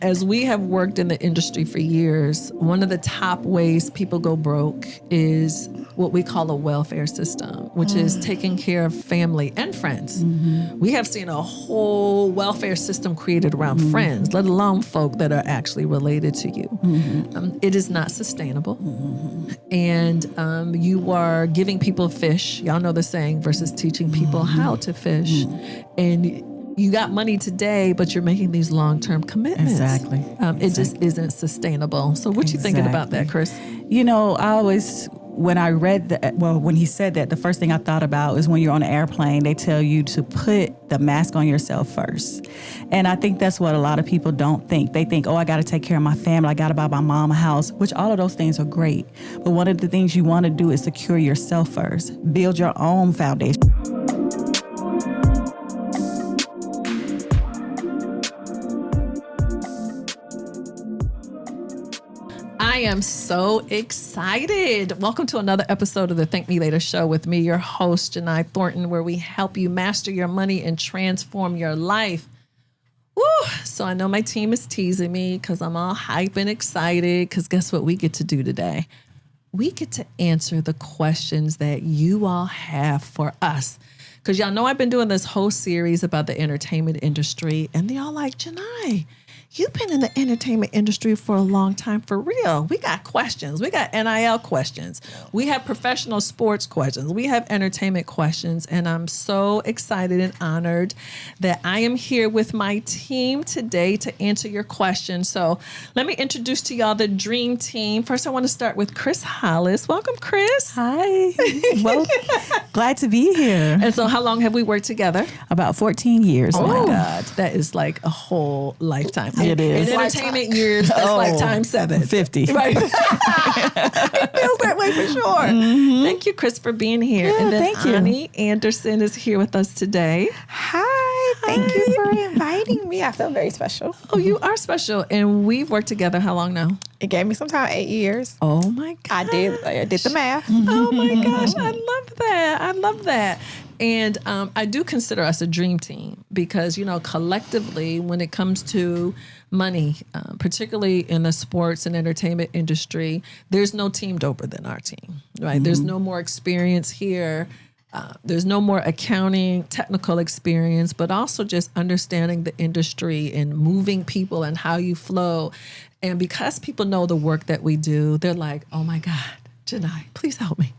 As we have worked in the industry for years, one of the top ways people go broke is what we call a welfare system, which is taking care of family and friends. We have seen a whole welfare system created around friends, let alone folk that are actually related to you. It is not sustainable. And you are giving people fish, y'all know the saying, versus teaching people how to fish. And you got money today, but you're making these long-term commitments. Exactly. It just isn't sustainable. So what you thinking about that, Chris? You know, I always, when I read that, when he said that, the first thing I thought about is when you're on an airplane, they tell you to put the mask on yourself first. And I think that's what a lot of people don't think. They think, oh, I got to take care of my family. I got to buy my mom a house, which all of those things are great. But one of the things you want to do is secure yourself first. Build your own foundation. I am so excited. Welcome to another episode of the Thank Me Later show with me, your host, Jini Thornton, where we help you master your money and transform your life. Woo! So I know my team is teasing me because I'm all hype and excited because guess what we get to do today? We get to answer the questions that you all have for us. Because y'all know I've been doing this whole series about the entertainment industry and they all like, Jini, you've been in the entertainment industry for a long time, for real. We got questions. We got NIL questions. We have professional sports questions. We have entertainment questions. And I'm so excited and honored that I am here with my team today to answer your questions. So let me introduce to y'all the dream team. First, I want to start with Chris Hollis. Welcome, Chris. Hi. Well, glad to be here. And so how long have we worked together? About 14 years now. Oh, my God. That is like a whole lifetime. It is. In entertainment years, that's like times 7. 50. Right. It feels that way for sure. Thank you, Chris, for being here. Yeah, and then thank you. Ani Anderson is here with us today. Hi. Thank you for inviting me. I feel very special. Oh, you are special. And we've worked together how long now? It gave me some time, 8 years. Oh, my God. I did the math. Oh, my gosh. I love that. I love that. And I do consider us a dream team because, you know, collectively, when it comes to money, particularly in the sports and entertainment industry, there's no team doper than our team, right? There's no more experience here. There's no more accounting, technical experience, but also just understanding the industry and moving people and how you flow. And because people know the work that we do, they're like, oh, my God, Jini, please help me.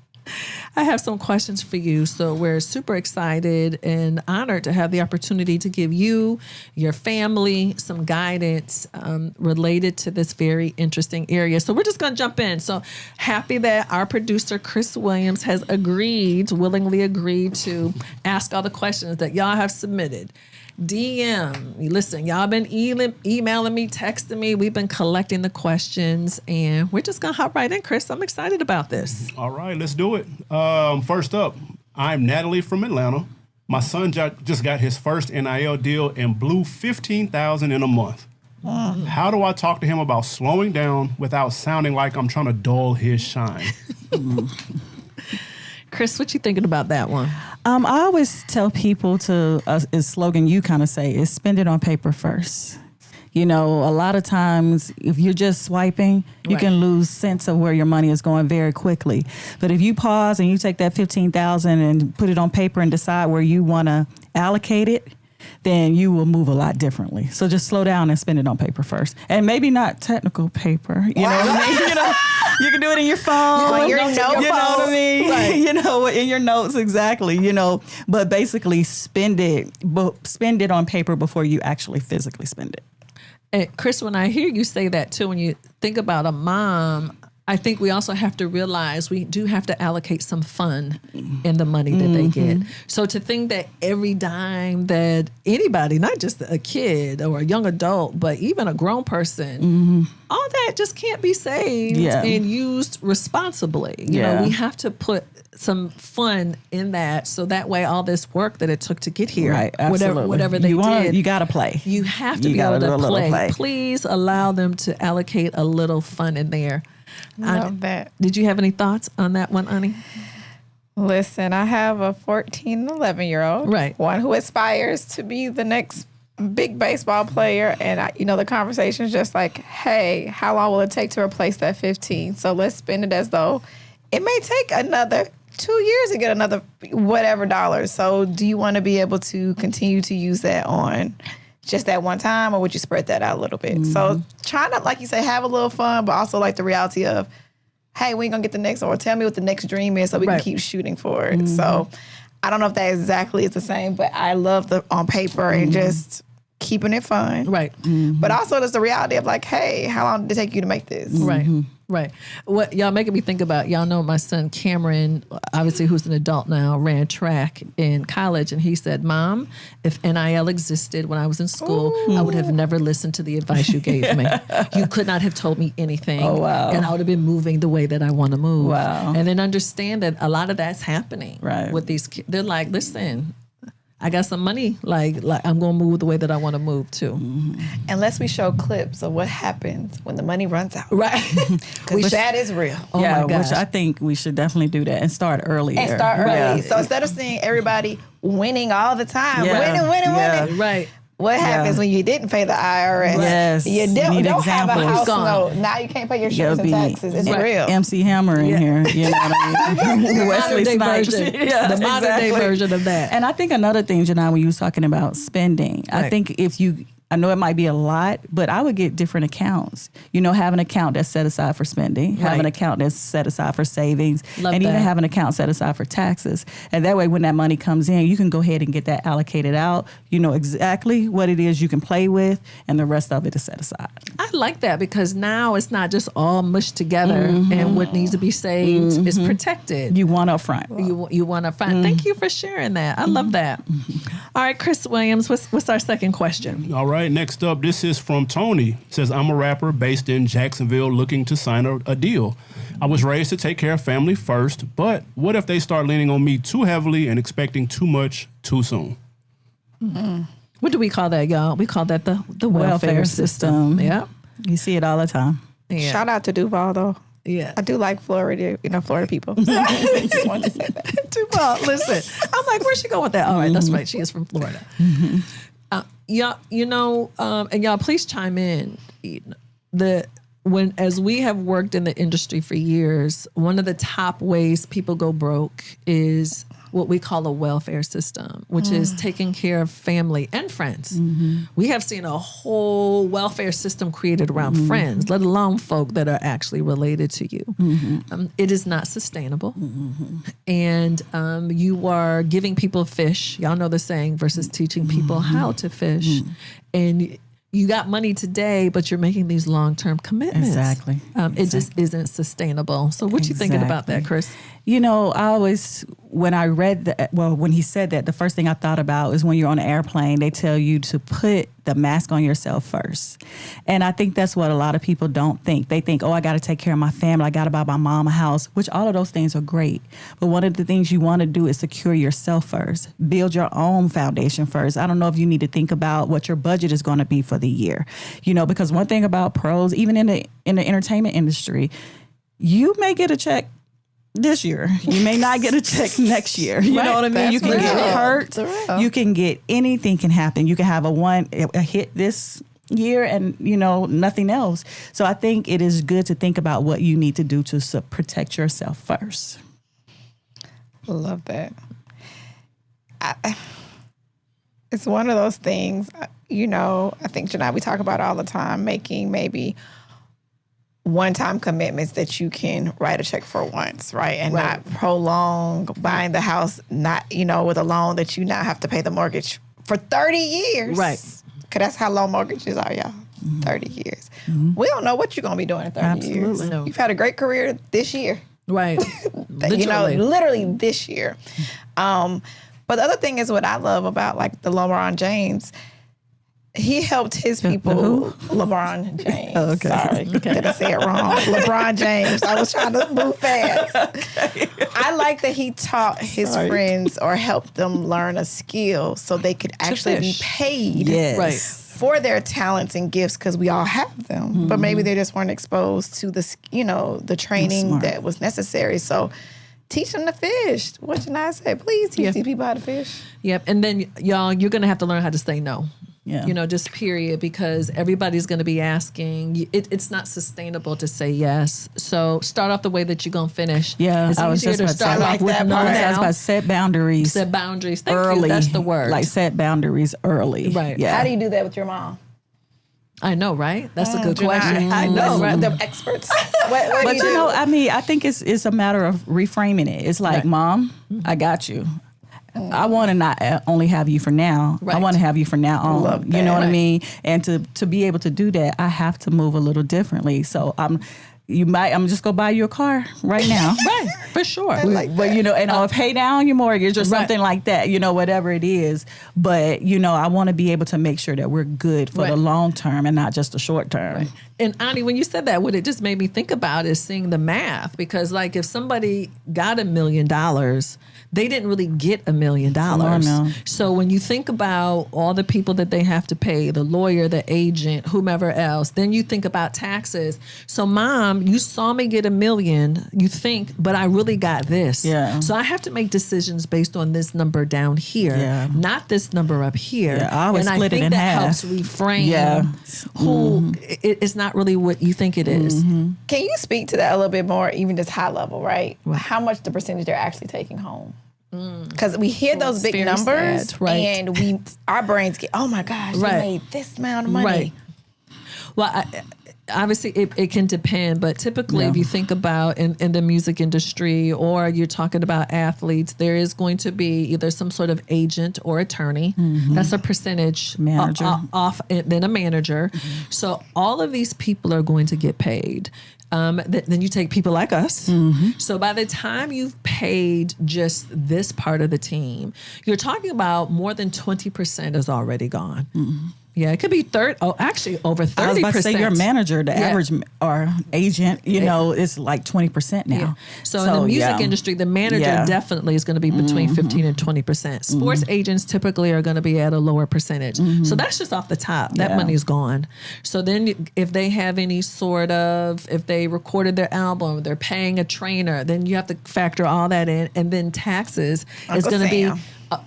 I have some questions for you. So we're super excited and honored to have the opportunity to give you, your family, some guidance related to this very interesting area. So we're just going to jump in. So happy that our producer, Chris Williams, has willingly agreed to ask all the questions that y'all have submitted. DM. Listen, y'all been emailing me, texting me. We've been collecting the questions, and we're just going to hop right in, Chris. I'm excited about this. All right, let's do it. First up, I'm Natalie from Atlanta. My son just got his first NIL deal and blew $15,000 in a month. How do I talk to him about slowing down without sounding like I'm trying to dull his shine? Chris, what you thinking about that one? I always tell people a slogan you kind of say is spend it on paper first. You know, a lot of times if you're just swiping, you can lose sense of where your money is going very quickly. But if you pause and you take that $15,000 and put it on paper and decide where you want to allocate it, then you will move a lot differently. So just slow down and spend it on paper first. And maybe not technical paper. You know what I mean? You know, you can do it in your phone. Your you know what I mean? Right. You know, in your notes, exactly. You know, but basically spend it on paper before you actually physically spend it. And Chris, when I hear you say that too, when you think about a mom, I think we also have to realize we do have to allocate some fun in the money that they get. So to think that every dime that anybody, not just a kid or a young adult, but even a grown person, all that just can't be saved and used responsibly. You know, we have to put some fun in that so that way all this work that it took to get here, right, whatever they did. You got to play. You have to be able to play. Please allow them to allocate a little fun in there. Love that. Did you have any thoughts on that one, Ani? Listen, I have a 14 and 11-year-old. Right. One who aspires to be the next big baseball player, and the conversation is just like, hey, how long will it take to replace that 15? So let's spend it as though it may take another 2 years to get another whatever dollars. So do you want to be able to continue to use that on just that one time, or would you spread that out a little bit? So trying to, like you say, have a little fun, but also like the reality of, hey, we ain't gonna get the next one, or tell me what the next dream is so we can keep shooting for it. So I don't know if that exactly is the same, but I love the on paper and just keeping it fun. Right. But also there's the reality of like, hey, how long did it take you to make this? Right. Right. What y'all making me think about, y'all know my son Cameron, obviously who's an adult now, ran track in college. And he said, Mom, if NIL existed when I was in school, I would have never listened to the advice you gave me. You could not have told me anything. Oh, wow. And I would have been moving the way that I want to move. Wow. And then understand that a lot of that's happening with these kids. They're like, listen, I got some money, like I'm going to move the way that I want to move too. Unless we show clips of what happens when the money runs out. Right. Because that is real. Oh my gosh. Which I think we should definitely do that and start earlier. And start early. Yeah. So instead of seeing everybody winning all the time, winning. Right. What happens when you didn't pay the IRS? Yes. You need don't have a house Gone. note. Now you can't pay your insurance and taxes. It's real. MC Hammer in here. You know what I mean? The Wesley modern day Snipes. version. Yeah, The modern day exactly. version of that. And I think another thing, Janai, when you was talking about spending, I Right. think I know it might be a lot, but I would get different accounts. Have an account that's set aside for spending, have an account that's set aside for savings, Love and that. even have an account set aside for taxes. And that way, when that money comes in, you can go ahead and get that allocated out. You know exactly what it is you can play with, and the rest of it is set aside. I like that because now it's not just all mushed together and what needs to be saved is protected. You want up front. You want to find. Thank you for sharing that. I love that. All right, Chris Williams, what's our second question? All right, next up, this is from Tony. Says, I'm a rapper based in Jacksonville looking to sign a deal. I was raised to take care of family first, but what if they start leaning on me too heavily and expecting too much too soon? What do we call that, y'all? We call that the welfare system. Yeah. You see it all the time. Yeah. Shout out to Duval, though. Yeah. I do like Florida, Florida people. Just wanted to say that. Duval, listen. I'm like, where's she going with that? All right, that's right. She is from Florida. And y'all, please chime in. As we have worked in the industry for years, one of the top ways people go broke is what we call a welfare system, which is taking care of family and friends. We have seen a whole welfare system created around friends, let alone folk that are actually related to you. It is not sustainable. And you are giving people fish. Y'all know the saying, versus teaching people how to fish. And you got money today, but you're making these long-term commitments. Exactly. It just isn't sustainable. So what you thinking about that, Chris? I always, when I read that, when he said that, the first thing I thought about is when you're on an airplane, they tell you to put the mask on yourself first. And I think that's what a lot of people don't think. They think, I got to take care of my family. I got to buy my mom a house, which all of those things are great. But one of the things you want to do is secure yourself first. Build your own foundation first. I don't know if you need to think about what your budget is going to be for the year. Because one thing about pros, even in the entertainment industry, you may get a check this year. You may not get a check next year. You know what I mean? That's You can real. get hurt. It's real. You can get anything can happen. You can have a hit this year and, nothing else. So I think it is good to think about what you need to do to protect yourself first. Love that. It's one of those things, I think, Janai, we talk about all the time, making maybe one-time commitments that you can write a check for once, right? And not prolong buying the house, not, with a loan that you now have to pay the mortgage for 30 years. Right. Because that's how long mortgages are, y'all. 30 years. We don't know what you're going to be doing in 30 years. Absolutely. No. You've had a great career this year. Right. Literally this year. But the other thing is what I love about the LeBron James. He helped his people. LeBron James. Oh, okay. Sorry, did I say it wrong? LeBron James. I was trying to move fast. Okay. I like that he taught his friends or helped them learn a skill so they could actually be paid. Yes. Right. For their talents and gifts, because we all have them, but maybe they just weren't exposed to the training that was necessary. So teach them to fish. What did I say? Please teach these people how to fish. Yep. And then, y'all, you're going to have to learn how to say no. Yeah. You know, just period, because everybody's going to be asking. It's not sustainable to say yes. So start off the way that you're going to finish. Yeah, it's I was easier just to about to start say off with that no part. I was now. about to set boundaries. Set boundaries. Thank early. you. That's the word. Like set boundaries early. Right. Yeah. How do you do that with your mom? I know, right? That's a good Janai, question. I know, listen, right? The experts. What But do you you do? know, I mean, I think it's a matter of reframing it. It's like, Right. Mom, I got you. I want to not only have you for now. I Right. want to have you for now on. Love You know that. what I Right. mean? And to be able to do that, I have to move a little differently. So I'm just gonna buy you a car right now. Right, for sure. But you know, and I'll pay down your mortgage or Right. something like that, you know, whatever it is. But you know, I want to be able to make sure that we're good for the Right. long term and not just the short term. And Ani, when you said that, what it just made me think about is seeing the math. Because like if somebody got $1 million, they didn't really get $1 million. no. So when you think about all the people that they have to pay, the lawyer, the agent, whomever else, then you think about taxes. So Mom, you saw me get $1 million, you think, but I really got this. Yeah. So I have to make decisions based on this number down here, Yeah. not this number up here. Yeah, I always and split I it think in that half. helps reframe Yeah. who it's not really what you think it is. Can you speak to that a little bit more, even just high level, right? How much the percentage they're actually taking home? Because we hear those big very numbers, sad, right. and our brains get, oh my gosh, Right. you made this amount of money. Right. Well, obviously it can depend, but typically if you think about in the music industry or you're talking about athletes, there is going to be either some sort of agent or attorney. That's a percentage Manager. off, then a manager. So all of these people are going to get paid. Then you take people like us. So by the time you've paid just this part of the team, you're talking about more than 20% is already gone. Yeah, it could be actually over 30%. I was about to say your manager, the Yeah. average or agent, you know, is like 20% now. Yeah. So in the music industry, the manager definitely is going to be between 15 and 20%. Sports agents typically are going to be at a lower percentage. So that's just off the top. That Yeah. money's gone. So then if they have any sort of, if they recorded their album, they're paying a trainer, then you have to factor all that in. And then taxes is going to be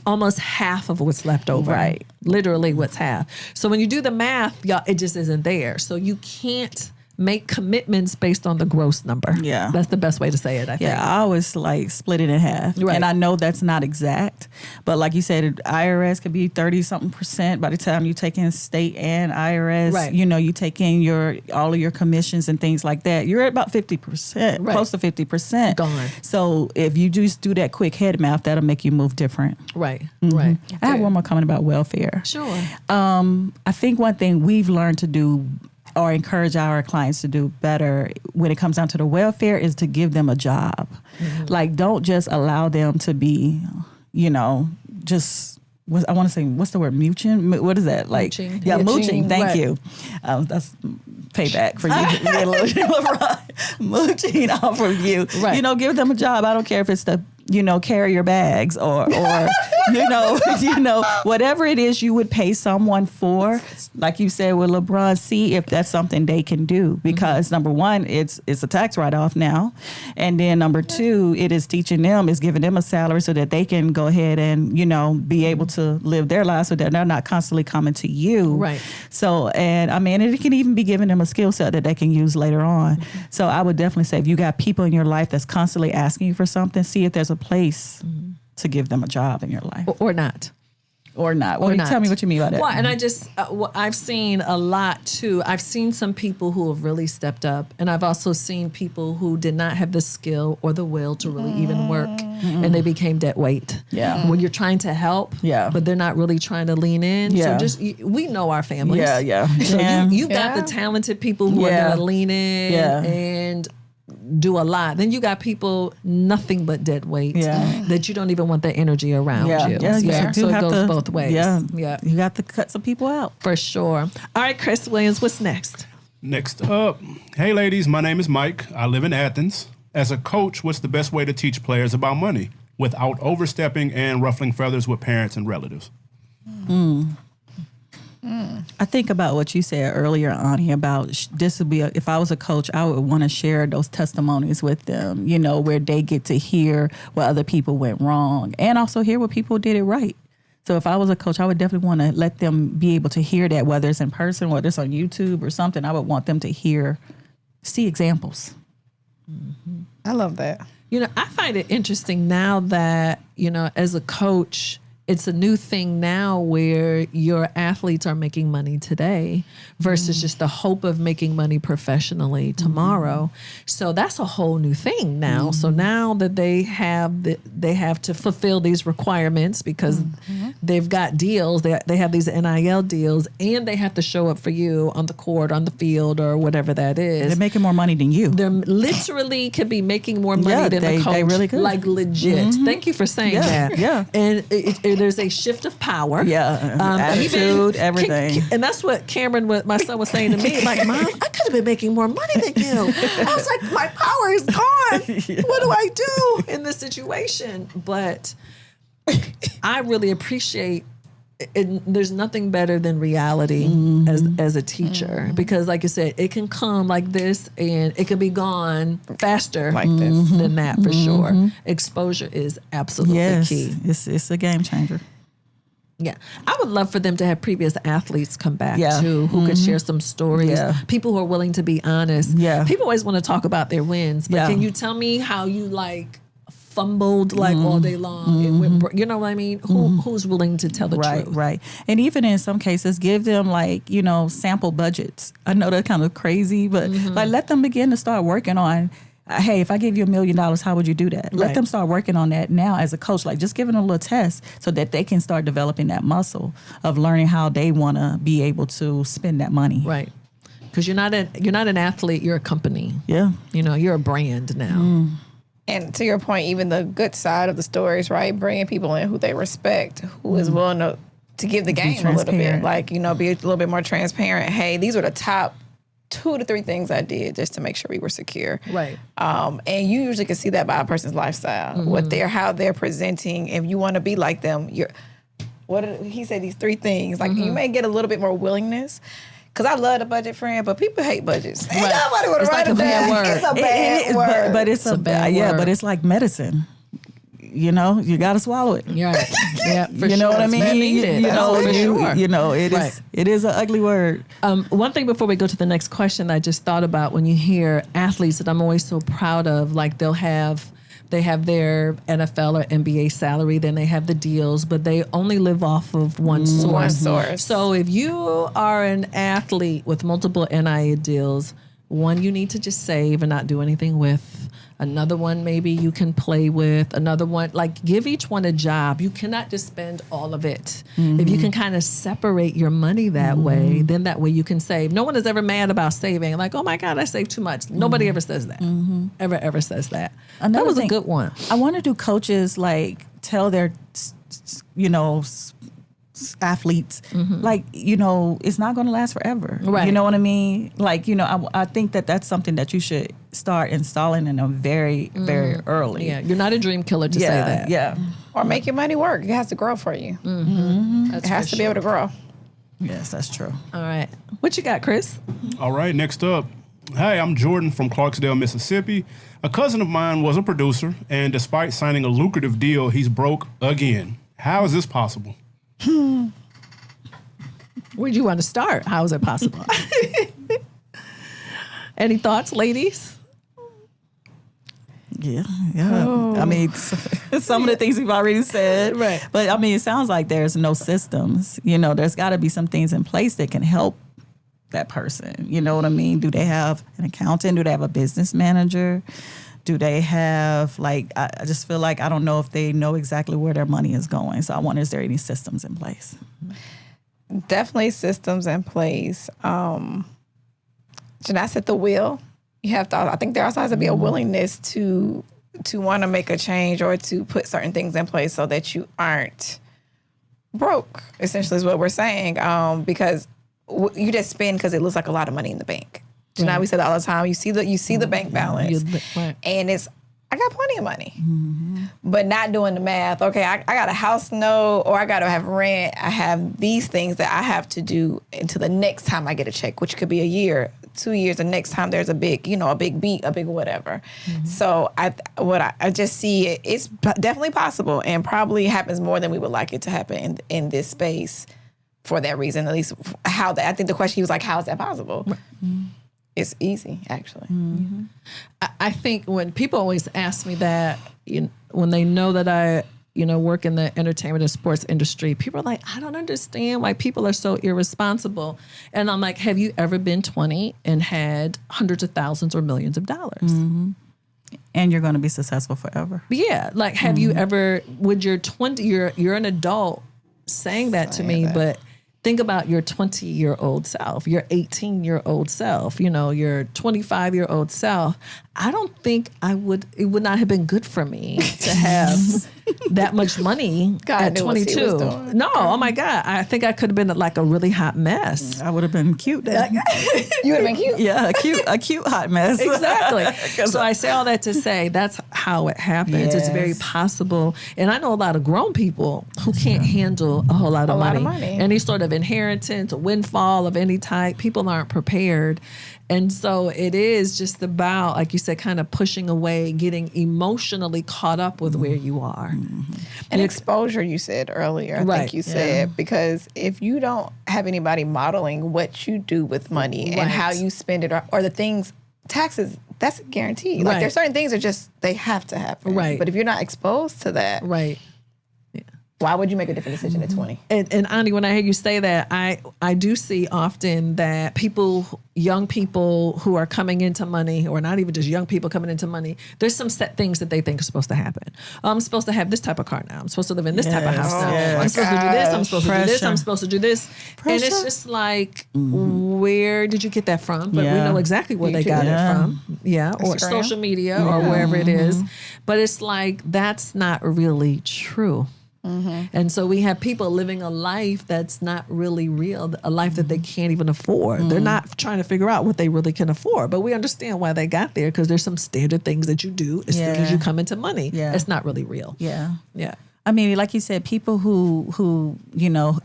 almost half of what's left over. Right. Literally what's half. So when you do the math, y'all, it just isn't there. So you can't make commitments based on the gross number. Yeah. That's the best way to say it, I think. Yeah, I always like split it in half. Right. And I know that's not exact, but like you said, IRS could be 30-something% by the time you take in state and IRS. Right. You know, you take in all of your commissions and things like that. You're at about 50%, Right. close to 50%. Gone. So if you just do that quick head math, that'll make you move different. Right, right. I have one more comment about welfare. Sure. I think one thing we've learned to do or encourage our clients to do better when it comes down to the welfare is to give them a job. Like, don't just allow them to be, you know, just, I want to say, what's the word? Mooching? What is that? Like, Mooching. yeah, mooching. Thank Right. you. That's payback for you. Mooching off of you. Right. You know, give them a job. I don't care if it's the, you know, carry your bags or you know, whatever it is you would pay someone for, like you said with LeBron, see if that's something they can do. Because number one, it's a tax write-off now. And then number two, it is teaching them, is giving them a salary so that they can go ahead and, you know, be able to live their lives so that they're not constantly coming to you. Right. So, and I mean, it can even be giving them a skill set that they can use later on. So I would definitely say if you got people in your life that's constantly asking you for something, see if there's a place to give them a job in your life. Or not. Or not. Or not. Tell me what you mean by that. Well, and I just, I've seen a lot too. I've seen some people who have really stepped up, and I've also seen people who did not have the skill or the will to really even work, and they became dead weight. Yeah. When you're trying to help, but they're not really trying to lean in. Yeah. So just, we know our families. Yeah. So Yeah. you got the talented people who are going to lean in and do a lot. Then you got people nothing but dead weight that you don't even want that energy around you. Yeah, you do So it have goes to, both ways. Yeah. Yeah. You got to cut some people out. For sure. All right, Chris Williams, what's next? Next up, hey ladies, my name is Mike. I live in Athens. As a coach, what's the best way to teach players about money without overstepping and ruffling feathers with parents and relatives? I think about what you said earlier, Ani, about this would be, if I was a coach, I would want to share those testimonies with them, you know, where they get to hear where other people went wrong and also hear where people did it right. So if I was a coach, I would definitely want to let them be able to hear that, whether it's in person, whether it's on YouTube or something. I would want them to see examples. I love that. I find it interesting now that, as a coach, it's a new thing now where your athletes are making money today versus just the hope of making money professionally tomorrow. So that's a whole new thing now. So now that they have to fulfill these requirements because they've got deals, they have these NIL deals, and they have to show up for you on the court, on the field, or whatever that is. They're making more money than you. They're literally could be making more money than the coach. They really could. Like legit. Thank you for saying that. Yeah. And there's a shift of power. Yeah. Attitude, everything. And that's what Cameron, my son, was saying to me. Like, Mom, I could have been making more money than you. I was like, my power is gone. What do I do in this situation? But I really appreciate it. There's nothing better than reality as a teacher, because like you said, it can come like this and it can be gone faster Like this. than that for sure. Exposure is absolutely key. It's a game changer. Yeah. I would love for them to have previous athletes come back Yeah. too, who could share some stories. Yeah. People who are willing to be honest. Yeah. People always want to talk about their wins, but Yeah. can you tell me how you fumbled all day long? It went, you know what I mean? Who's willing to tell the truth? Right. And even in some cases, give them sample budgets. I know that's kind of crazy, but let them begin to start working on, hey, if I give you $1 million, how would you do that? Let them start working on that now as a coach, just giving them a little test so that they can start developing that muscle of learning how they want to be able to spend that money. Right. Because you're not an athlete, you're a company. Yeah. You're a brand now. And to your point, even the good side of the stories, right? Bringing people in who they respect, who is willing to give the game a little bit, be a little bit more transparent. Hey, these were the top 2 to 3 things I did just to make sure we were secure. Right. And you usually can see that by a person's lifestyle, how they're presenting. If you want to be like them, he said these 3 things. You may get a little bit more willingness. Because I love the budget friend, but people hate budgets. Ain't nobody would write it down. It's a bad word. But it's a bad word. Yeah, but it's like medicine. You got to swallow it. Right. Yeah, for you know what I mean? Right. It is an ugly word. One thing before we go to the next question, I just thought about when you hear athletes that I'm always so proud of, they have their NFL or NBA salary, then they have the deals, but they only live off of one source. One source. So if you are an athlete with multiple NIL deals, one you need to just save and not do anything with. Another one maybe you can play with. Another one, give each one a job. You cannot just spend all of it. If you can kind of separate your money that way, then that way you can save. No one is ever mad about saving. Oh my God, I saved too much. Nobody ever says that. Ever says that. That was a good one. I wonder, do coaches tell their, athletes, it's not going to last forever. Right. You know what I mean? I think that that's something that you should start installing in a very, very early. Yeah, you're not a dream killer to say that. Yeah. Or make your money work. It has to grow for you. It has to be able to grow. Yes, that's true. All right. What you got, Chris? All right, next up. Hi, I'm Jordan from Clarksdale, Mississippi. A cousin of mine was a producer, and despite signing a lucrative deal, he's broke again. How is this possible? Where do you want to start? How is it possible? Any thoughts, ladies? Yeah. Oh. I mean, some of the things we've already said. Right. But I mean, it sounds like there's no systems. There's got to be some things in place that can help that person. You know what I mean? Do they have an accountant? Do they have a business manager? Do they have, I just feel like I don't know if they know exactly where their money is going. So I wonder, is there any systems in place? Definitely systems in place. Janai said the will. You have to, I think there also has to be a willingness to want to make a change or to put certain things in place so that you aren't broke, essentially is what we're saying. Because you just spend because it looks like a lot of money in the bank. Janai, we said that all the time. You see the bank balance, and it's, I got plenty of money, but not doing the math. Okay, I got a house note, or I got to have rent. I have these things that I have to do until the next time I get a check, which could be a year 2 years, the next time there's a big, a big beat, a big whatever. So I just see it's definitely possible and probably happens more than we would like it to happen in this space for that reason. At least I think the question he was like, how is that possible? It's easy, actually. I think when people always ask me that, when they know that I, work in the entertainment and sports industry, people are like, I don't understand why people are so irresponsible. And I'm like, have you ever been 20 and had hundreds of thousands or millions of dollars? And you're going to be successful forever. Yeah. Like, have you ever, would your 20, you're an adult saying that to me, but think about your 20-year-old self, your 18-year-old self, your 25-year-old self. I don't think it would not have been good for me to have that much money at 22. No, oh my God. I think I could have been like a really hot mess. I would have been cute then. You would have been cute? Yeah, a cute hot mess. Exactly. So I say all that to say that's how it happens. Yes. It's very possible. And I know a lot of grown people who can't handle a whole lot of money. Any sort of inheritance, a windfall of any type. People aren't prepared. And so it is just about, like you said, kind of pushing away, getting emotionally caught up with where you are. And exposure, you said earlier, I think you said, because if you don't have anybody modeling what you do with money and how you spend it or the things, taxes, that's a guarantee. Like there's certain things that just, they have to happen. Right. But if you're not exposed to that. Right. Why would you make a different decision at 20? And Ani, when I hear you say that, I do see often that young people who are coming into money, or not even just young people coming into money, there's some set things that they think are supposed to happen. I'm supposed to have this type of car now. I'm supposed to live in this type of house now. I'm supposed to do this. I'm supposed to do this. I'm supposed to do this. And it's just like, where did you get that from? But we know exactly where they got it from. Yeah. Or social media or wherever it is. But it's like, that's not really true. And so we have people living a life that's not really real, a life that they can't even afford. They're not trying to figure out what they really can afford, but we understand why they got there because there's some standard things that you do as soon as you come into money. It's not really real. Yeah. I mean, like you said, people who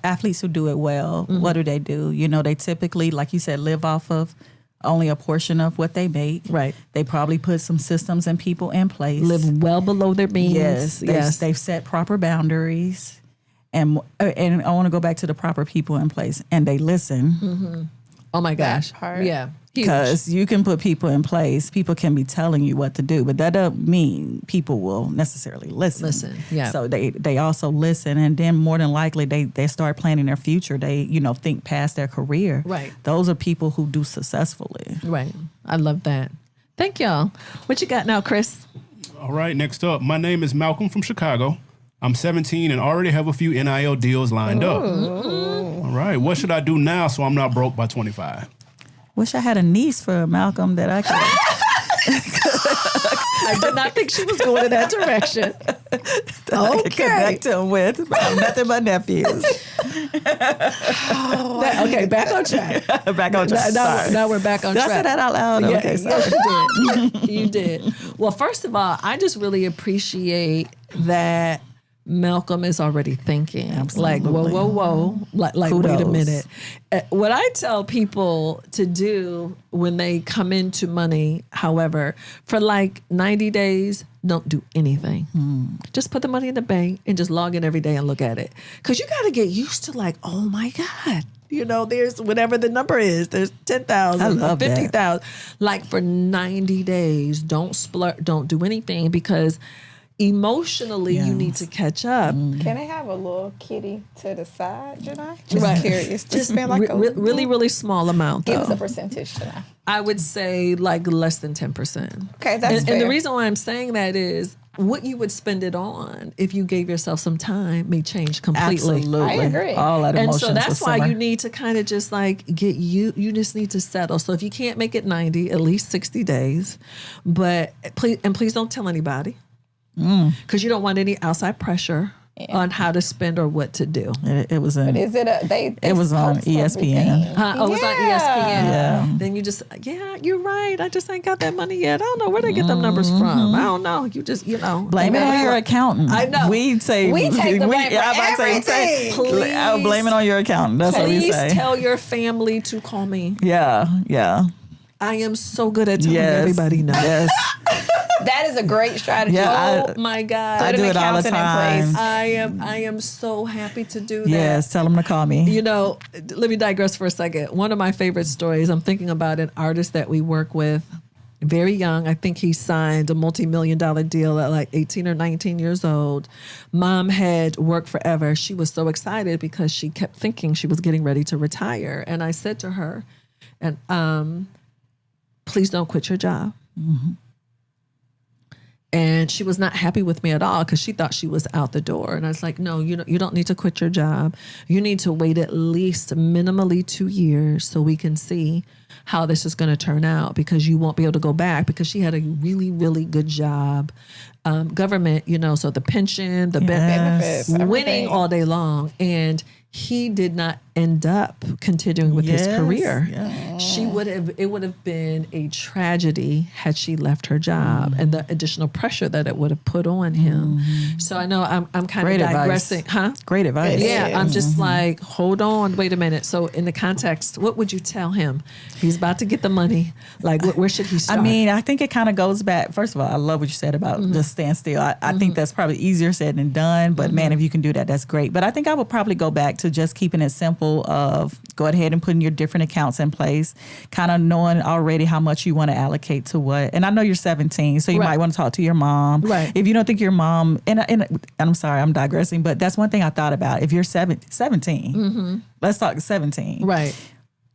athletes who do it well, what do? They typically, like you said, live off of only a portion of what they make. Right. They probably put some systems and people in place. Live well below their means. Yes. They've set proper boundaries. And I want to go back to the proper people in place. And they listen. Oh, my gosh. Yeah. Because you can put people in place. People can be telling you what to do. But that doesn't mean people will necessarily listen. Yeah. So they also listen. And then more than likely, they start planning their future. They, think past their career. Right. Those are people who do successfully. Right. I love that. Thank y'all. What you got now, Chris? All right. Next up, my name is Malcolm from Chicago. I'm 17 and already have a few NIL deals lined up. All right. What should I do now so I'm not broke by 25? Wish I had a niece for Malcolm that I could. I did not think she was going in that direction. I could connect him with. Nothing but nephews. Okay, back on track. Back on track. Now we're back on track. Did I say that out loud? Yeah, Okay, yes, you did. Well, first of all, I just really appreciate that Malcolm is already thinking. Absolutely. Like, whoa. Like wait a minute. What I tell people to do when they come into money, however, for like 90 days, don't do anything. Just put the money in the bank and just log in every day and look at it. Because you got to get used to like, oh my God. There's whatever the number is. There's 10,000, 50,000. Like for 90 days, don't splurge, don't do anything because emotionally, you need to catch up. Can I have a little kitty to the side, Jini? Just curious. Just spend like really, really small amount. Give us a percentage, Jini. I would say like less than 10%. Okay, that's fair. And the reason why I'm saying that is what you would spend it on if you gave yourself some time may change completely. Absolutely. I agree. All that emotions and so that's why simmer. you need to kind of just like you just need to settle. So if you can't make it 90, at least 60 days. But please don't tell anybody. Because you don't want any outside pressure on how to spend or what to do. It was on It was on ESPN. It was on ESPN. Yeah. Then you just, you're right. I just ain't got that money yet. I don't know where they get them numbers from. I don't know. You just, blame it on your accountant. I know. We take the blame for everything. Please blame it on your accountant. That's what we say. Please tell your family to call me. Yeah. I am so good at telling Yes. everybody no. Yes. That is a great strategy. Yeah, Oh my God. I do it all the accountant in time. place. I am so happy to do that. Yes, tell them to call me. You know, let me digress for a second. One of my favorite stories, I'm thinking about an artist that we work with, very young. I think he signed a multi-million-dollar deal at like 18 or 19 years old. Mom had worked forever. She was so excited because she kept thinking she was getting ready to retire. And I said to her, and please don't quit your job. Mm-hmm. And she was not happy with me at all because she thought she was out the door. And I was like, no, you don't need to quit your job. You need to wait at least minimally 2 years so we can see how this is going to turn out, because you won't be able to go back, because she had a really, really good job. Government, so the pension, the benefits, winning everything. all day long. And he did not end up continuing with his career. Yeah. It would have been a tragedy had she left her job and the additional pressure that it would have put on him. So I know I'm kind of Great digressing. advice. Huh? Great advice. Yeah, I'm just like, hold on, wait a minute. So in the context, what would you tell him? He's about to get the money. Like, where should he start? I mean, I think it kind of goes back. First of all, I love what you said about just stand still. I think that's probably easier said than done. But man, if you can do that, that's great. But I think I would probably go back to just keeping it simple of go ahead and putting your different accounts in place, kind of knowing already how much you want to allocate to what. And I know you're 17, so you might want to talk to your mom. Right. If you don't think your mom, and I'm sorry, I'm digressing, but that's one thing I thought about. If you're 17, let's talk 17. Right.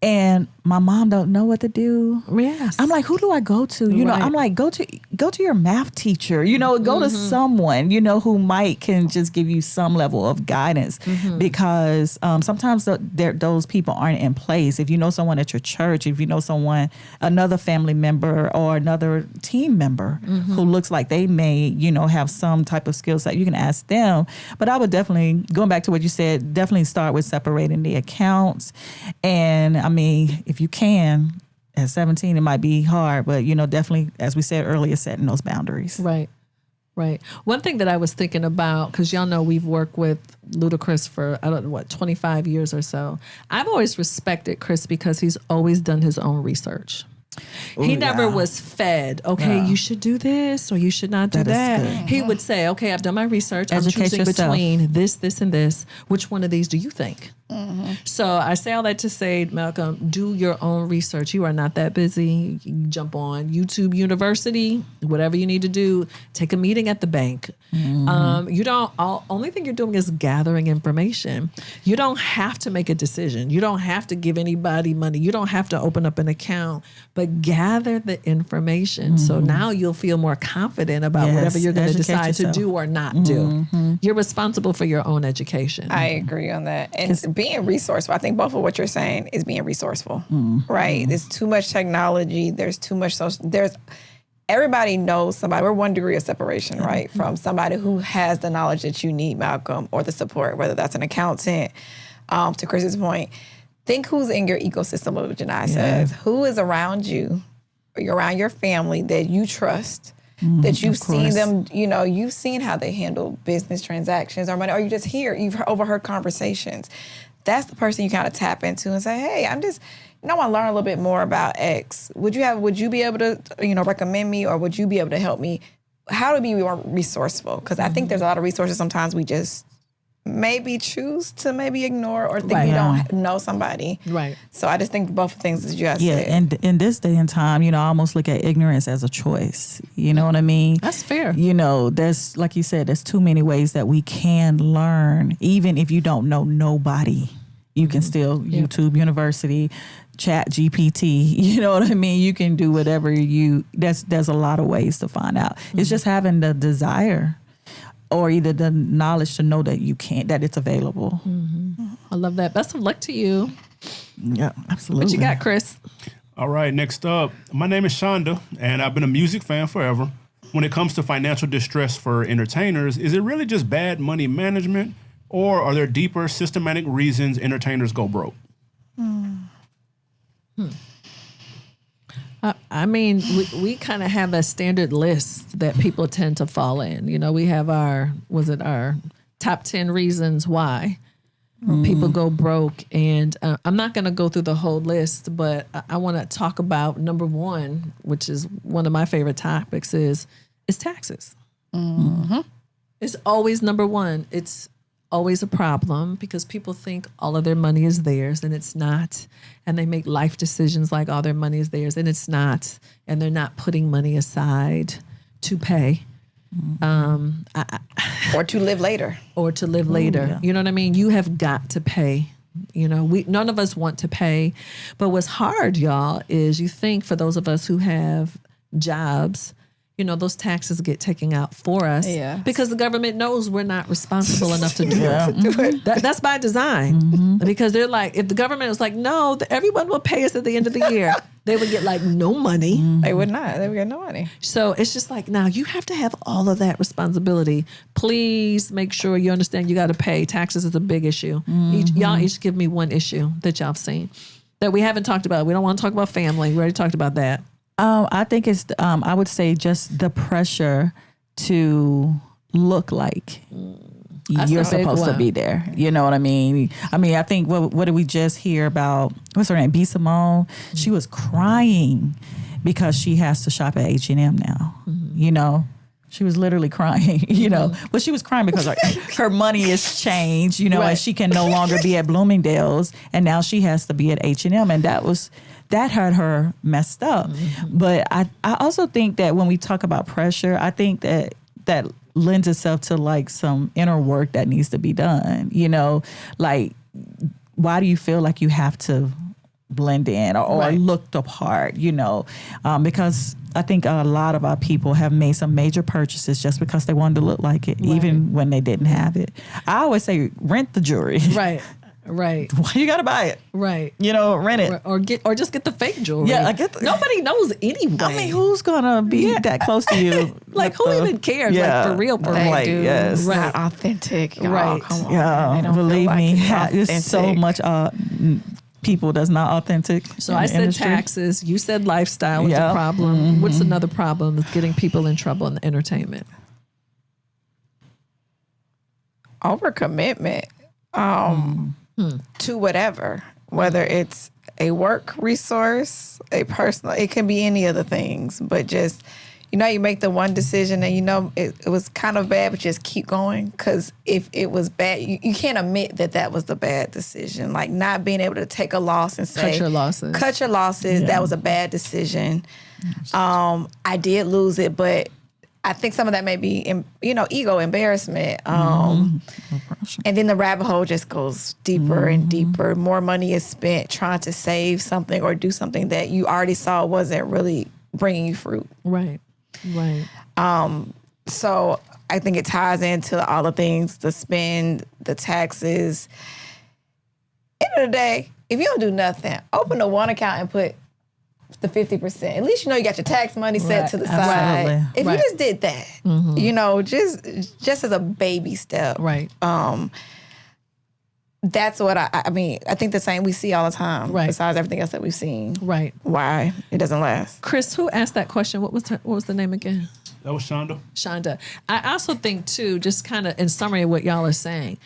And my mom don't know what to do. Yes. I'm like, who do I go to? Right. I'm like, go to your math teacher. Go to someone who can just give you some level of guidance, because sometimes those people aren't in place. If you know someone at your church, if you know someone, another family member or another team member who looks like they may have some type of skill set, you can ask them. But I would definitely, going back to what you said, definitely start with separating the accounts. And I mean, if you can, at 17, it might be hard, but definitely, as we said earlier, setting those boundaries. Right. Right. One thing that I was thinking about, because y'all know we've worked with Ludacris for, 25 years or so. I've always respected Chris because he's always done his own research. He never was fed, you should do this or you should not do that. He would say, okay, I've done my research. Educate I'm choosing yourself. between this, this, and this. Which one of these do you think? So I say all that to say, Malcolm, do your own research. You are not that busy. You jump on YouTube University, whatever you need to do. Take a meeting at the bank. Only thing you're doing is gathering information. You don't have to make a decision. You don't have to give anybody money. You don't have to open up an account, but gather the information. So now you'll feel more confident about whatever you're going to decide to do or not do. You're responsible for your own education. I agree on that. And being resourceful, I think both of what you're saying is being resourceful, right? There's too much technology. There's too much everybody knows somebody. We're 1 degree of separation, right? From somebody who has the knowledge that you need, Malcolm, or the support, whether that's an accountant, to Chris's point. Think who's in your ecosystem, what Jini says. Who is around you, or you're around your family that you trust, that you've seen them, you've seen how they handle business transactions or money, or you've overheard conversations. That's the person you kind of tap into and say, hey, I want to learn a little bit more about X. Would you be able to, recommend me, or would you be able to help me? How to be more resourcable? Because I think there's a lot of resources sometimes we just maybe choose to ignore or think we don't know somebody. Right. So I just think both things that you guys said. Yeah, and in this day and time, I almost look at ignorance as a choice. You know what I mean? That's fair. There's, like you said, there's too many ways that we can learn. Even if you don't know nobody, you can still YouTube University, Chat GPT. You know what I mean? You can do whatever there's a lot of ways to find out. It's just having the desire, or either the knowledge to know that that it's available. I love that. Best of luck to you. Yeah, absolutely. What you got, Chris? All right, next up, my name is Shonda, and I've been a music fan forever. When it comes to financial distress for entertainers, is it really just bad money management, or are there deeper systematic reasons entertainers go broke? I mean, we kind of have a standard list that people tend to fall in. We have our top 10 reasons why. or people go broke. And I'm not going to go through the whole list, but I want to talk about number one, which is one of my favorite topics, is taxes. Mm-hmm. It's always number one. It's always a problem because people think all of their money is theirs and it's not. And they make life decisions like all their money is theirs and it's not. And they're not putting money aside to pay. Or to live later. Or to live later. Ooh, yeah. You know what I mean? You have got to pay. You know, none of us want to pay. But what's hard, y'all, is you think for those of us who have jobs, you know, those taxes get taken out for us because the government knows we're not responsible enough to do it. That's by design because they're like, if the government was like, no, everyone will pay us at the end of the year, they would get like no money. They would not. They would get no money. So it's just like, now you have to have all of that responsibility. Please make sure you understand you got to pay. Taxes is a big issue. Y'all each give me one issue that y'all have seen that we haven't talked about. We don't want to talk about family. We already talked about that. I think it's, I would say just the pressure to look like you're supposed to be there. You know what I mean? I think, what did we just hear about? What's her name? B. Simone. She was crying because she has to shop at H&M now. You know? She was literally crying, you know, but she was crying because her money is changed, you know, and she can no longer be at Bloomingdale's and now she has to be at H&M. And that had her messed up. But I also think that when we talk about pressure, I think that lends itself to like some inner work that needs to be done, you know, like why do you feel like you have to blend in or look the part, you know, because I think a lot of our people have made some major purchases just because they wanted to look like it, even when they didn't have it. I always say rent the jewelry. Right. Why you gotta buy it? Right. You know, rent it. Or just get the fake jewelry. Yeah, nobody knows anyway. I mean, who's gonna be that close to you? Like who even cares? Like for real, like, dude, yes. It's not authentic. Y'all. Right. Come on. Yeah, They don't believe feel me, like it's so much people that's not authentic. So I said industry. Taxes. You said lifestyle was a problem. What's another problem? Is getting people in trouble in the entertainment. Overcommitment to whatever, whether it's a work resource, a personal, it can be any of the things, but just, you know, you make the one decision and you know it was kind of bad, but just keep going. Because if it was bad, you can't admit that was the bad decision. Like not being able to take a loss and say, cut your losses. That was a bad decision. I did lose it, but I think some of that may be, you know, ego, embarrassment. And then the rabbit hole just goes deeper and deeper. More money is spent trying to save something or do something that you already saw wasn't really bringing you fruit. Right. So I think it ties into all the things, the spend, the taxes. End of the day, if you don't do nothing, open a one account and put the 50%. At least you know you got your tax money set to the side. If you just did that, you know, just as a baby step. Right. That's what I mean, I think the same we see all the time. Right. Besides everything else that we've seen. Right. Why it doesn't last. Chris, who asked that question? What was the name again? That was Shonda. Shonda. I also think too, just kind of in summary of what y'all are saying,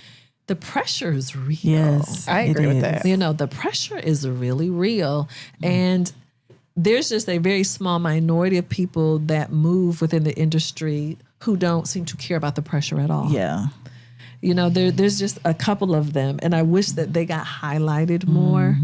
the pressure is real. Yes, I agree with that. You know, the pressure is really real. And there's just a very small minority of people that move within the industry who don't seem to care about the pressure at all. Yeah. You know, there's just a couple of them, and I wish that they got highlighted more.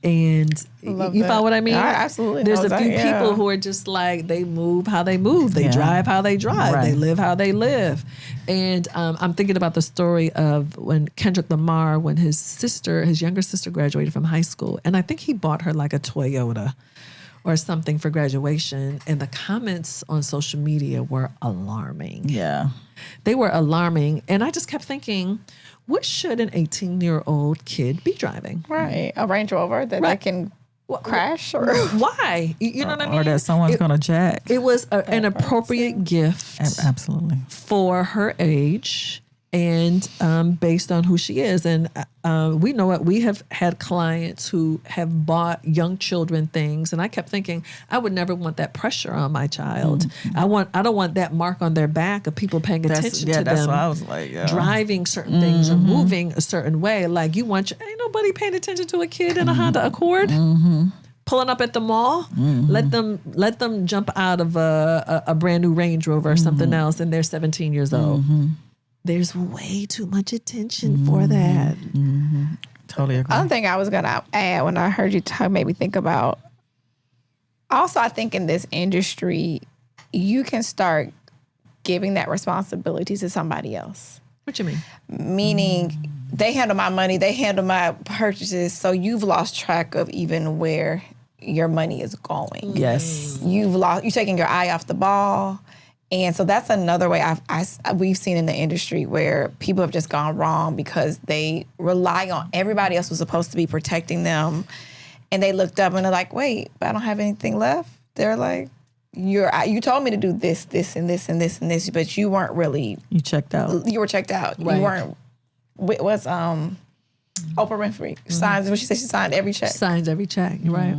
And you follow what I mean? I absolutely. There's a few people who are just like, they move how they move, they drive how they drive, they live how they live. And I'm thinking about the story of when Kendrick Lamar, when his younger sister graduated from high school, and I think he bought her like a Toyota or something for graduation, and the comments on social media were alarming. Yeah. They were alarming, and I just kept thinking, what should an 18-year-old kid be driving? Right, a Range Rover that they can crash or why? You know what I mean? Or that someone's going to jack. It was an appropriate gift. Absolutely. For her age. and based on who she is. And we know what we have had clients who have bought young children things, and I kept thinking I would never want that pressure on my child. I don't want that mark on their back of people paying attention to that's them. what I was like, driving certain things or moving a certain way. Like ain't nobody paying attention to a kid in a Honda Accord. Pulling up at the mall, let them jump out of a brand new Range Rover or something else, and they're 17 years old. There's way too much attention for that. Totally agree. Other thing I was gonna add when I heard you talk made me think about. Also, I think in this industry, you can start giving that responsibility to somebody else. What you mean? Meaning, they handle my money, they handle my purchases, so you've lost track of even where your money is going. Yes. You're taking your eye off the ball. And so that's another way we've seen in the industry where people have just gone wrong because they rely on everybody else who's supposed to be protecting them. And they looked up and they're like, wait, but I don't have anything left. They're like, you told me to do this, this, and this, and this, and this, but you weren't really. You checked out. You were checked out. Right. You weren't. What's Oprah Winfrey signs? What she said, she signed every check. Signs every check. Right.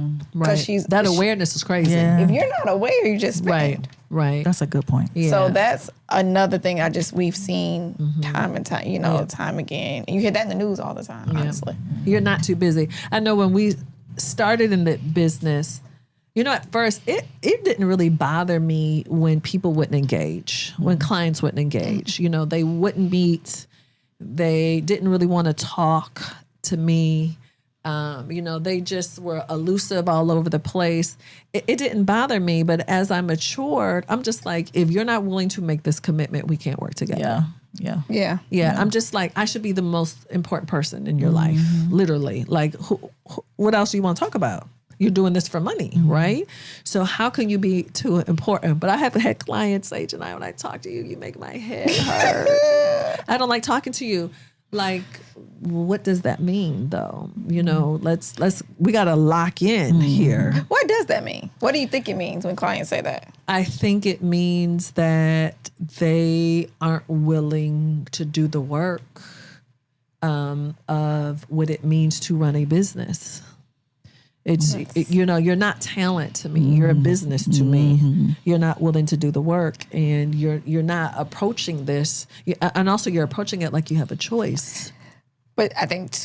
she's- that awareness is crazy. Yeah. If you're not aware, you just spend. Right. That's a good point. Yeah. So that's another thing we've seen time and time, time again. And you hear that in the news all the time, honestly. You're not too busy. I know when we started in the business, at first it didn't really bother me when people wouldn't engage, when clients wouldn't engage. They wouldn't meet. They didn't really want to talk to me. They just were elusive all over the place. It didn't bother me, but as I matured, I'm just like, if you're not willing to make this commitment, we can't work together. Yeah. I'm just like, I should be the most important person in your life, literally. Like, what else do you want to talk about? You're doing this for money, right? So how can you be too important? But I have had clients say, Jini, when I talk to you, you make my head hurt. I don't like talking to you. Like, what does that mean, though? We got to lock in here. What does that mean? What do you think it means when clients say that? I think it means that they aren't willing to do the work of what it means to run a business. It's, you're not talent to me. You're a business to me. You're not willing to do the work, and you're not approaching this. And also you're approaching it like you have a choice. But I think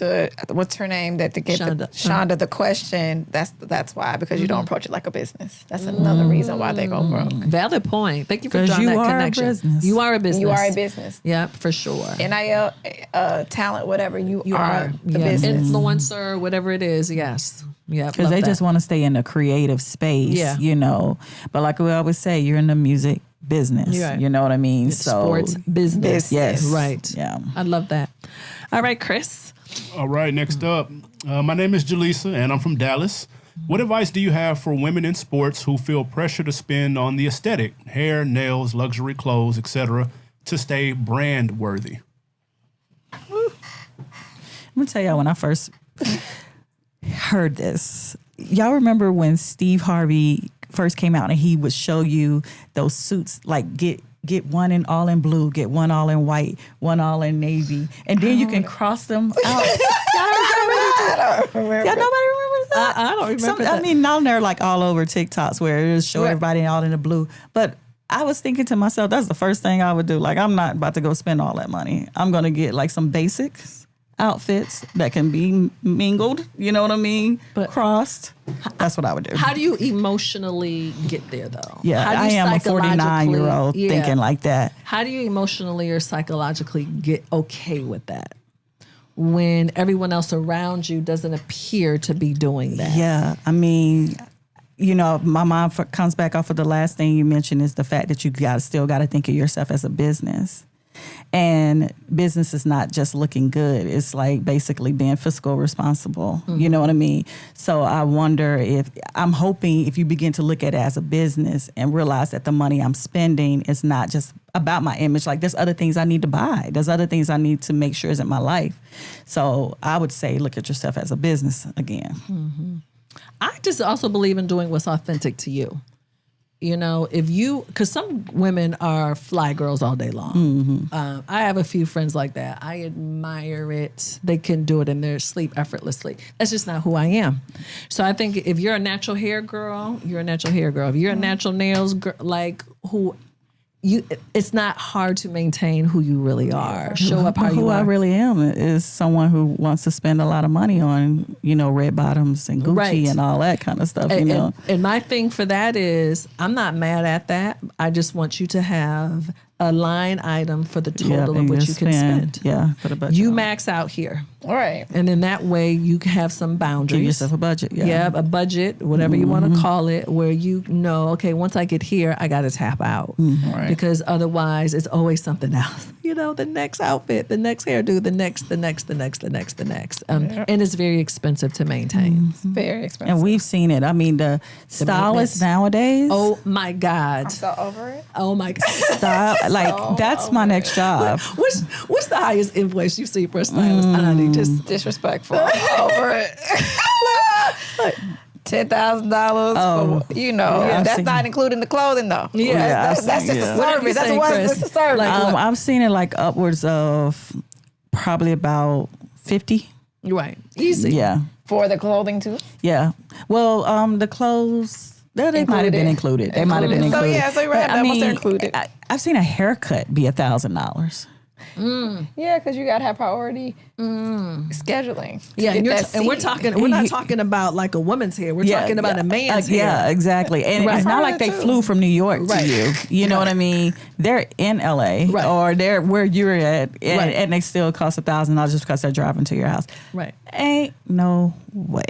what's her name that to get Shonda the question, that's why, because you don't approach it like a business. That's another reason why they go broke. Valid point. Thank you for drawing that connection. You are a business. You are a business. Yeah, for sure. NIL, talent, whatever, you are the business. Influencer, whatever it is, yes. Yeah, because they just want to stay in the creative space, But like we always say, you're in the music business. Right. You know what I mean? Sports business. Yes. Right. Yeah. I love that. All right, Chris. All right, next up. My name is Jaleesa, and I'm from Dallas. What advice do you have for women in sports who feel pressure to spend on the aesthetic, hair, nails, luxury clothes, etc., to stay brand worthy? I'm going to tell y'all when I first heard this. Y'all remember when Steve Harvey first came out and he would show you those suits, like get one all in blue, get one all in white, one all in navy, and then you can cross them out. I don't remember. Y'all, nobody remembers that? I don't remember that. I mean, now they're like all over TikToks where it'll show everybody all in the blue. But I was thinking to myself, that's the first thing I would do. Like, I'm not about to go spend all that money. I'm going to get like some basics outfits that can be mingled, you know what I mean? But crossed. That's what I would do. How do you emotionally get there, though? Yeah, how do I you am a 49-year-old thinking like that. How do you emotionally or psychologically get okay with that when everyone else around you doesn't appear to be doing that? Yeah, I mean, my mind comes back off of the last thing you mentioned is the fact that you still got to think of yourself as a business. And business is not just looking good. It's like basically being fiscal responsible. Mm-hmm. You know what I mean? So I wonder I'm hoping if you begin to look at it as a business and realize that the money I'm spending is not just about my image. Like there's other things I need to buy. There's other things I need to make sure is in my life. So I would say look at yourself as a business again. Mm-hmm. I just also believe in doing what's authentic to you. You know, because some women are fly girls all day long. I have a few friends like that. I admire it. They can do it in their sleep effortlessly. That's just not who I am. So I think if you're a natural hair girl, you're a natural hair girl. If you're a natural nails girl, it's not hard to maintain who you really are. Show up how you who are. I really am is someone who wants to spend a lot of money on, red bottoms and Gucci and all that kind of stuff, And my thing for that is, I'm not mad at that. I just want you to have a line item for the total of what you can spend. Yeah, for the budget. You max out here. All right. And then that way you can have some boundaries. Give yourself a budget. Yeah, a budget, whatever you want to call it, where you know, okay, once I get here, I got to tap out. Right. Because otherwise it's always something else. The next outfit, the next hairdo, the next. And it's very expensive to maintain. It's very expensive. And we've seen it. I mean, the stylists nowadays. Oh my God. I'm so over it. Oh my God. Style, that's my next job. What's the highest invoice you see for a stylist? I need just Disrespectful. I'm over it. $10,000 for, that's not including the clothing though. Yeah, that's just a service. That's a service. I've seen it like upwards of probably about 50. right. Easy. Yeah. For the clothing too. Yeah. Well, the clothes, they might have been included. They might have been included. So you're right. That they're included. I've seen a haircut be $1,000. Yeah, because you gotta have priority scheduling. Yeah, and we're not talking about like a woman's hair. We're talking about a man's hair. Yeah, exactly. And it's not like they flew from New York to you. You know what I mean? They're in LA or they're where you're at, and they still cost $1,000 just because they're driving to your house. Right. Ain't no way.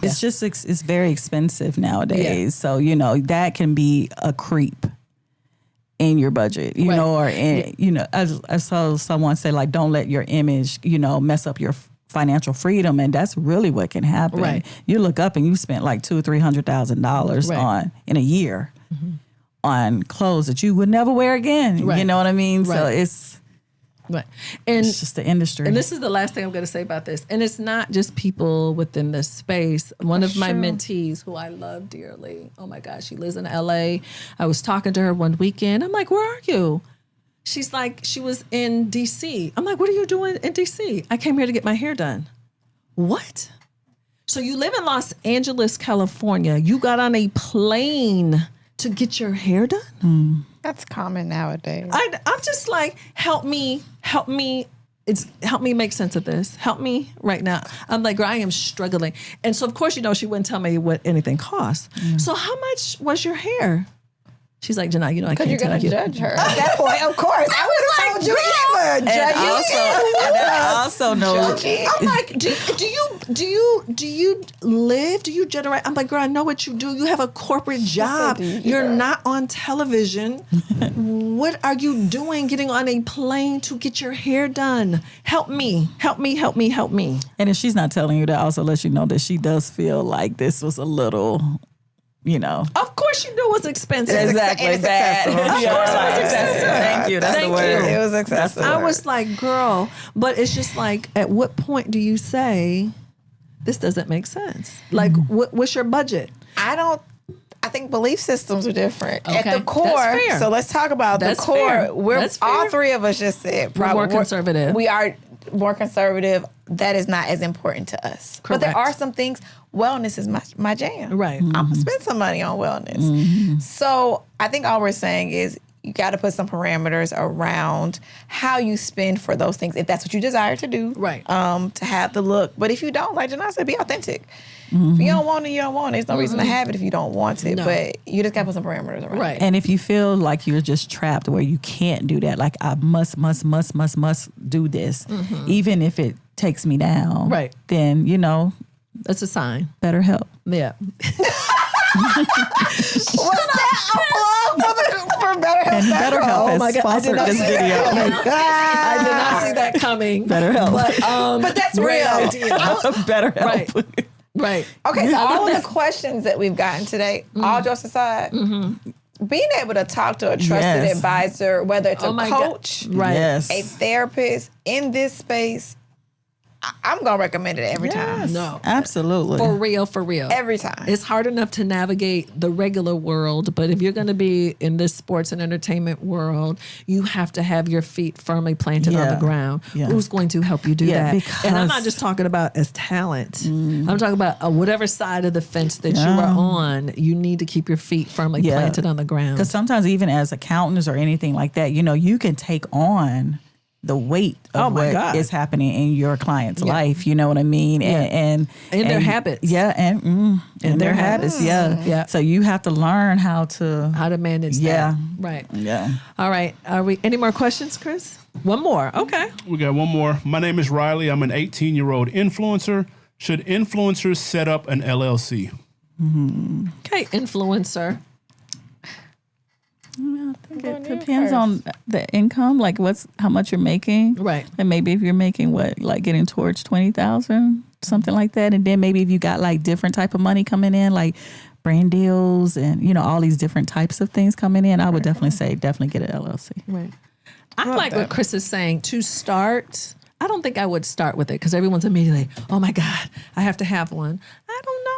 It's just it's very expensive nowadays. So that can be a creep in your budget, or I saw someone say like, don't let your image, mess up your financial freedom, and that's really what can happen. Right. You look up and you spent like $200,000-$300,000 on in a year on clothes that you would never wear again. Right. You know what I mean? Right. So it's just the industry. And this is the last thing I'm going to say about this. And it's not just people within this space. One of my mentees, who I love dearly, oh my gosh, she lives in LA. I was talking to her one weekend. I'm like, where are you? She's like, she was in DC. I'm like, what are you doing in DC? I came here to get my hair done. What? So you live in Los Angeles, California. You got on a plane to get your hair done? That's common nowadays. I'm just like, help me. Help me make sense of this. Help me right now. I'm like, girl, I am struggling. And so, of course, she wouldn't tell me what anything costs. So how much was your hair? She's like, Jini, I can't tell you. Because you're going to judge her. At that point, of course. I would have told you either. And I also know. I'm like, do you live? Do you generate? I'm like, girl, I know what you do. You have a corporate job. You're not on television. What are you doing getting on a plane to get your hair done? Help me. And if she's not telling you that, also lets you know that she does feel like this was a little, Of course you knew it was expensive. Exactly. It's excessive. Of course it was excessive. Thank you. That's the word. It was excessive. I was like, girl, but it's just like, at what point do you say, this doesn't make sense? Like, what's your budget? I think belief systems are different. Okay. At the core, That's fair. so let's talk about That's the core. fair. We're That's all fair. three of us just said We're more conservative. We are more conservative. That is not as important to us. But there Correct. are some things. Wellness is my jam. Right. I'm gonna spend some money on wellness. So I think all we're saying is you got to put some parameters around how you spend for those things, if that's what you desire to do. Right. To have the look. But if you don't, like Jini said, be authentic. If you don't want it, you don't want it. There's no reason to have it if you don't want it. No. But you just got to put some parameters around Right. it. And if you feel like you're just trapped where you can't do that, like I must do this, even if it takes me down, Right. then, That's a sign. better help. Yeah. What's that? For better health. And better help has my God, I did sponsored not this see video. I did not see that coming. Better help. But that's great real. idea. Better help. Right. Right. Okay, so all of the questions that we've gotten today, all jokes aside, being able to talk to a trusted Yes. advisor, whether it's Oh a my God. coach, Right. Yes. a therapist in this space, I'm going to recommend it every time. No. Absolutely. For real. Every time. It's hard enough to navigate the regular world, but if you're going to be in this sports and entertainment world, you have to have your feet firmly planted on the ground. Yeah. Who's going to help you do that? Because, and I'm not just talking about as talent. I'm talking about whatever side of the fence that you are on, you need to keep your feet firmly planted on the ground. Because sometimes even as accountants or anything like that, you can take on the weight of what is happening in your client's life. You know what I mean? And their habits. Yeah. And their habits. Yeah. So you have to learn how to manage that. Right. Yeah. All right. Are we any more questions, Chris? One more. Okay. We got one more. My name is Riley. I'm an 18-year-old influencer. Should influencers set up an LLC? Okay, influencer. I think it depends on the income, like how much you're making. Right. And maybe if you're making getting towards 20,000, something like that. And then maybe if you got like different type of money coming in, like brand deals and, all these different types of things coming in, I would definitely say get an LLC. Right. I like what Chris is saying. To start, I don't think I would start with it because everyone's immediately, oh my God, I have to have one. I don't know.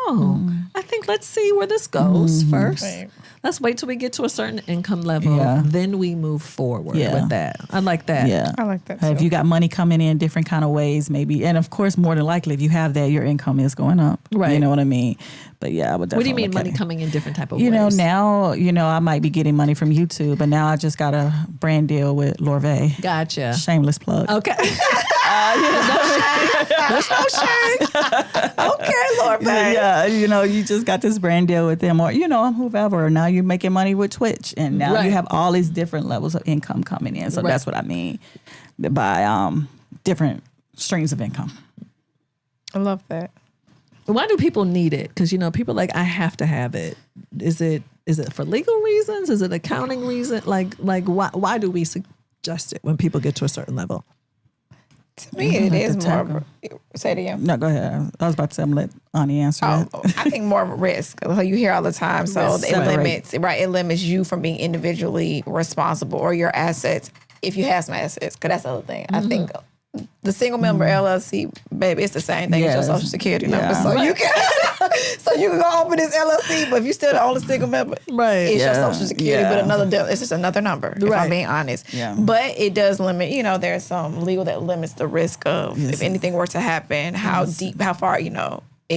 I think let's see where this goes first. Right. Let's wait till we get to a certain income level. Then we move forward with that. I like that. Yeah. I like that too. If you got money coming in different kind of ways, maybe. And of course, more than likely, if you have that, your income is going up. Right. You know what I mean? But yeah, I would definitely. What do you mean money coming in different type of ways? Now, I might be getting money from YouTube, but now I just got a brand deal with Lorvay. Gotcha. Shameless plug. Okay. There's no shame. Okay, Lorvay. Yeah, you just got this brand deal with them, or whoever. Now you're making money with Twitch, and now you have all these different levels of income coming in. So that's what I mean by different streams of income. I love that. Why do people need it? Because people are like, I have to have it. Is it for legal reasons? Is it accounting reason? Like why do we suggest it when people get to a certain level? To me, it is more of say it again. No, go ahead. I was about to say I'm going to let Ani answer it. I think more of a risk. You hear all the time. So it limits you from being individually responsible or your assets if you have some assets. Because that's the other thing. I think the single member LLC, baby, it's the same thing as your social security number. So you can go open this LLC, but if you still the only single member, it's your social security, but it's just another number, if I'm being honest. Yeah. But it does limit, there's some legal that limits the risk of if anything were to happen, how deep, how far, it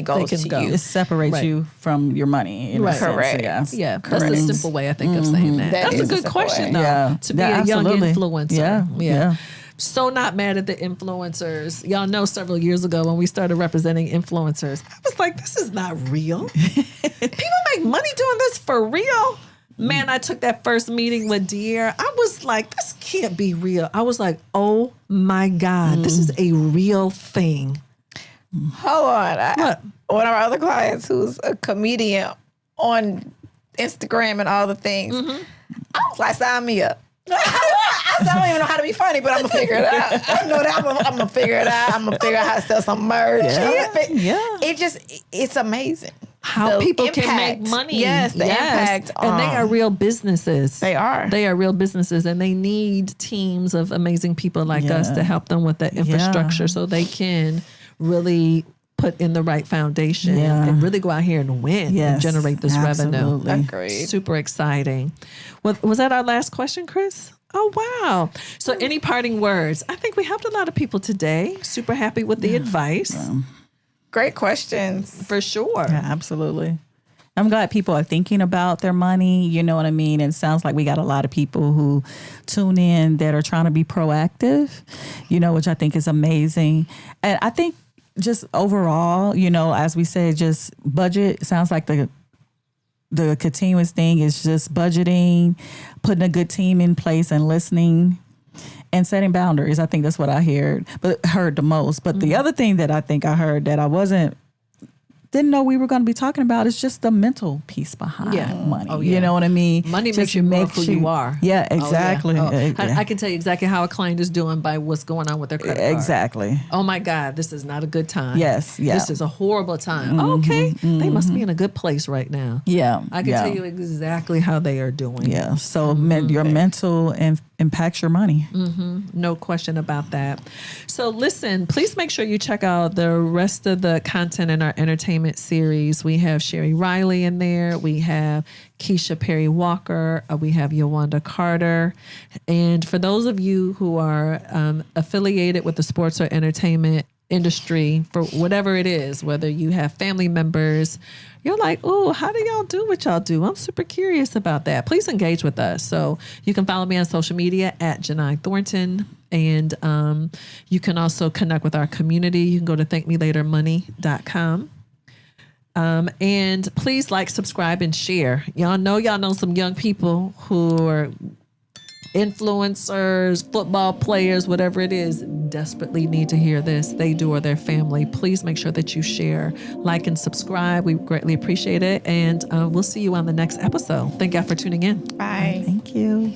goes to you. It separates you from your money. In a sense, correct. Yeah. That's the simple way I think of saying that. That's a good question, though, to be a young influencer. Yeah. So not mad at the influencers. Y'all know several years ago when we started representing influencers, I was like, this is not real. People make money doing this for real. Man, I took that first meeting with Dear. I was like, this can't be real. I was like, oh my God, this is a real thing. Hold on. One of our other clients who's a comedian on Instagram and all the things, I was like, sign me up. I don't even know how to be funny, but I'm gonna figure it out. I know that I'm gonna figure it out. I'm gonna figure out how to sell some merch. It's amazing how people can make money. Yes, the impact, and they are real businesses. They are real businesses, and they need teams of amazing people like us to help them with the infrastructure so they can really put in the right foundation and really go out here and win and generate this revenue. Agreed. Super exciting. Was that our last question, Chris? Oh, wow. So any parting words? I think we helped a lot of people today. Super happy with the advice. Great questions. For sure. Yeah, absolutely. I'm glad people are thinking about their money. You know what I mean? And it sounds like we got a lot of people who tune in that are trying to be proactive, which I think is amazing. And I think just overall, as we said, just budget. Sounds like the continuous thing is just budgeting, putting a good team in place and listening and setting boundaries. I think that's what I heard the most. But the other thing that I think I heard that I didn't know we were going to be talking about is just the mental piece behind money. Oh, yeah. You know what I mean? Money makes you more who you are. Yeah, exactly. Oh, yeah. I can tell you exactly how a client is doing by what's going on with their credit card. Exactly. Oh my God, this is not a good time. Yes, yeah. This is a horrible time. Okay, they must be in a good place right now. Yeah. I can tell you exactly how they are doing. Yeah, so your mental and impacts your money. No question about that. So listen, please make sure you check out the rest of the content in our entertainment series. We have Sherry Riley in there. We have Keisha Perry Walker. We have Yawanda Carter. And for those of you who are affiliated with the sports or entertainment industry, for whatever it is, whether you have family members, you're like, oh, how do y'all do what y'all do? I'm super curious about that. Please engage with us. So you can follow me on social media at Jini Thornton. And you can also connect with our community. You can go to thankmelatermoney.com. And please like, subscribe, and share. Y'all know some young people who are influencers, football players, whatever it is, desperately need to hear this. They do, or their family. Please make sure that you share, like, and subscribe. We greatly appreciate it. And we'll see you on the next episode. Thank y'all for tuning in. Bye. Thank you.